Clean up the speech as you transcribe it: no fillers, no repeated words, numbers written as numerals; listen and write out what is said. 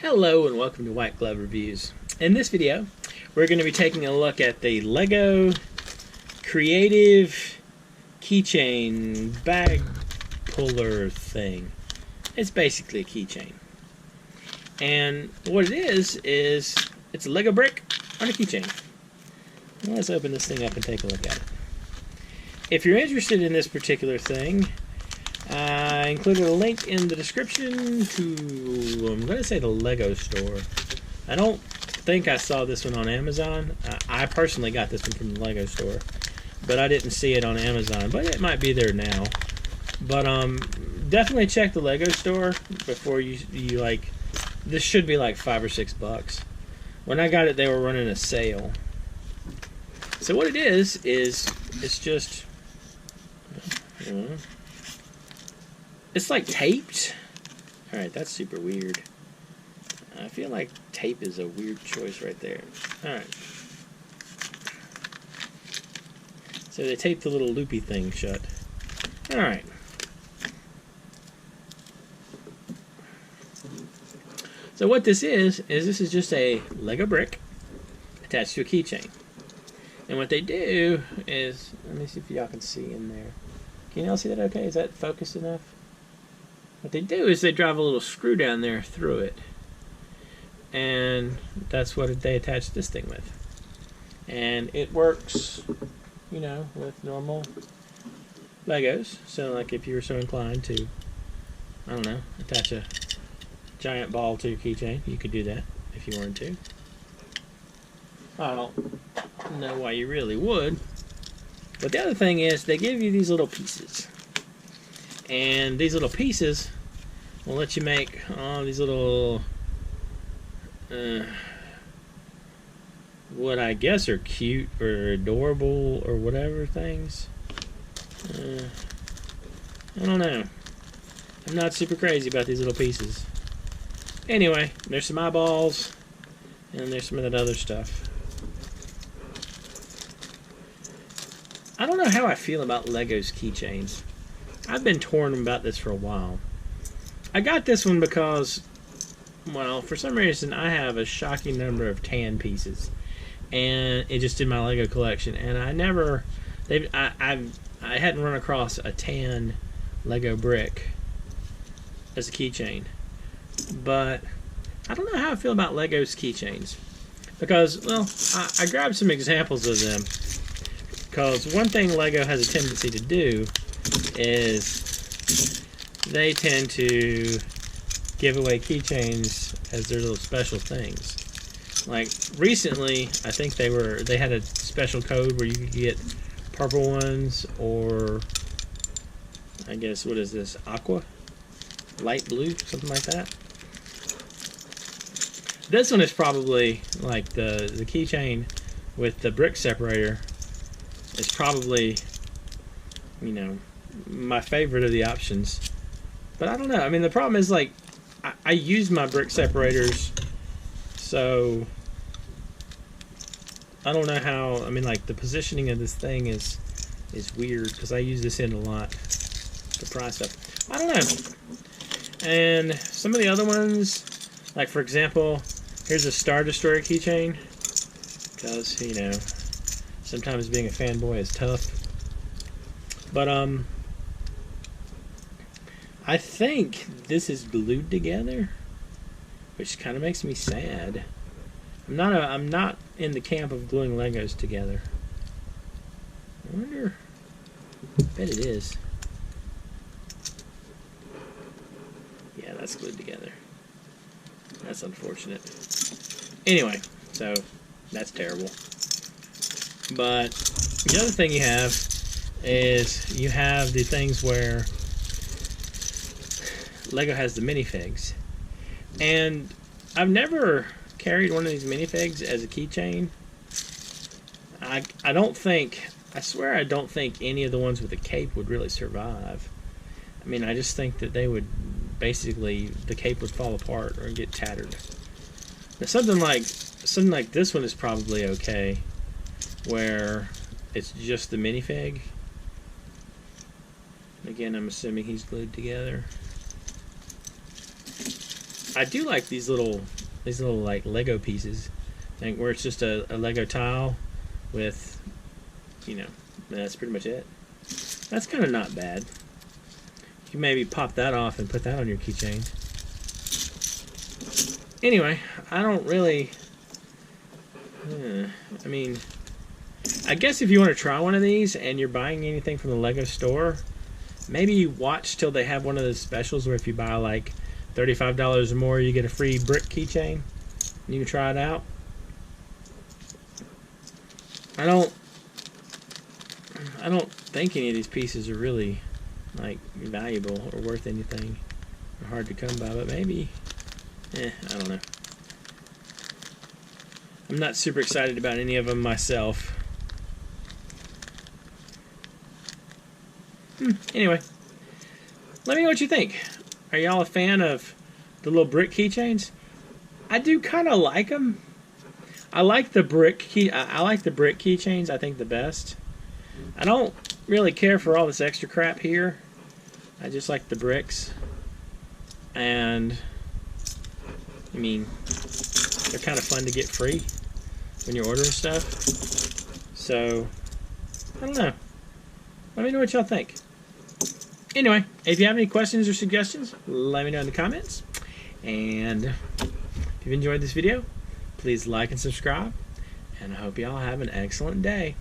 Hello and welcome to White Glove Reviews. In this video, we're going to be taking a look at the LEGO Creative Keychain Bag Puller thing. It's basically a keychain. And what it is it's a LEGO brick on a keychain. Let's open this thing up and take a look at it. If you're interested in this particular thing, I included a link in the description to, I'm going to say, the LEGO store. I don't think I saw this one on Amazon. I personally got this one from the LEGO store, but I didn't see it on Amazon, but it might be there now. But definitely check the LEGO store before you like, this should be like $5 or $6. When I got it, they were running a sale. So what it is it's just, it's like taped. Alright, that's super weird. I feel like tape is a weird choice right there. Alright. So they tape the little loopy thing shut. Alright. So what this is this is just a LEGO brick attached to a keychain. And what they do is, let me see if y'all can see in there. Can y'all see that okay? Is that focused enough? What they do is they drive a little screw down there through it. And that's what they attach this thing with. And it works, you know, with normal Legos. So like if you were so inclined to, I don't know, attach a giant ball to your keychain, you could do that if you wanted to. I don't know why you really would. But the other thing is they give you these little pieces. And these little pieces will let you make these little, what I guess are cute or adorable or whatever things. I don't know. I'm not super crazy about these little pieces. Anyway, there's some eyeballs, and there's some of that other stuff. I don't know how I feel about Lego's keychains. I've been torn about this for a while. I got this one because, well, for some reason I have a shocking number of tan pieces, and it just in my Lego collection, and I never, I hadn't run across a tan Lego brick as a keychain. But I don't know how I feel about Lego's keychains because, well, I grabbed some examples of them. Because one thing LEGO has a tendency to do is they tend to give away keychains as their little special things. Like recently, I think they had a special code where you could get purple ones, or I guess, what is this, aqua? Light blue, something like that. This one is probably like the keychain with the brick separator. It's probably, you know, my favorite of the options. But I don't know. I mean, the problem is, like, I use my brick separators, so I don't know how, I mean, like, the positioning of this thing is weird, because I use this end a lot to pry stuff. I don't know. And some of the other ones, like, for example, here's a Star Destroyer keychain, because, you know, sometimes being a fanboy is tough. But I think this is glued together, which kind of makes me sad. I'm not in the camp of gluing Legos together. I wonder. I bet it is. Yeah, that's glued together. That's unfortunate. Anyway, so that's terrible. But the other thing you have is you have the things where Lego has the minifigs. And I've never carried one of these minifigs as a keychain. I don't think, I swear I don't think any of the ones with the cape would really survive. I mean, I just think that they would basically, the cape would fall apart or get tattered. Now something like this one is probably okay, where it's just the minifig. Again, I'm assuming he's glued together. I do like these little like Lego pieces, like where it's just a Lego tile with, you know, that's pretty much it. That's kind of not bad. You can maybe pop that off and put that on your keychain. Anyway, I don't really. I mean, I guess if you want to try one of these and you're buying anything from the Lego store, maybe watch till they have one of those specials where if you buy like $35 or more, you get a free brick keychain. You can try it out. I don't think any of these pieces are really like valuable or worth anything or hard to come by, but maybe, I don't know. I'm not super excited about any of them myself. Anyway, let me know what you think. Are y'all a fan of the little brick keychains? I do kind of like them. I like the brick I like the brick keychains. I think the best. I don't really care for all this extra crap here. I just like the bricks. And I mean, they're kind of fun to get free when you're ordering stuff. So I don't know. Let me know what y'all think. Anyway, if you have any questions or suggestions, let me know in the comments. And if you've enjoyed this video, please like and subscribe. And I hope y'all have an excellent day.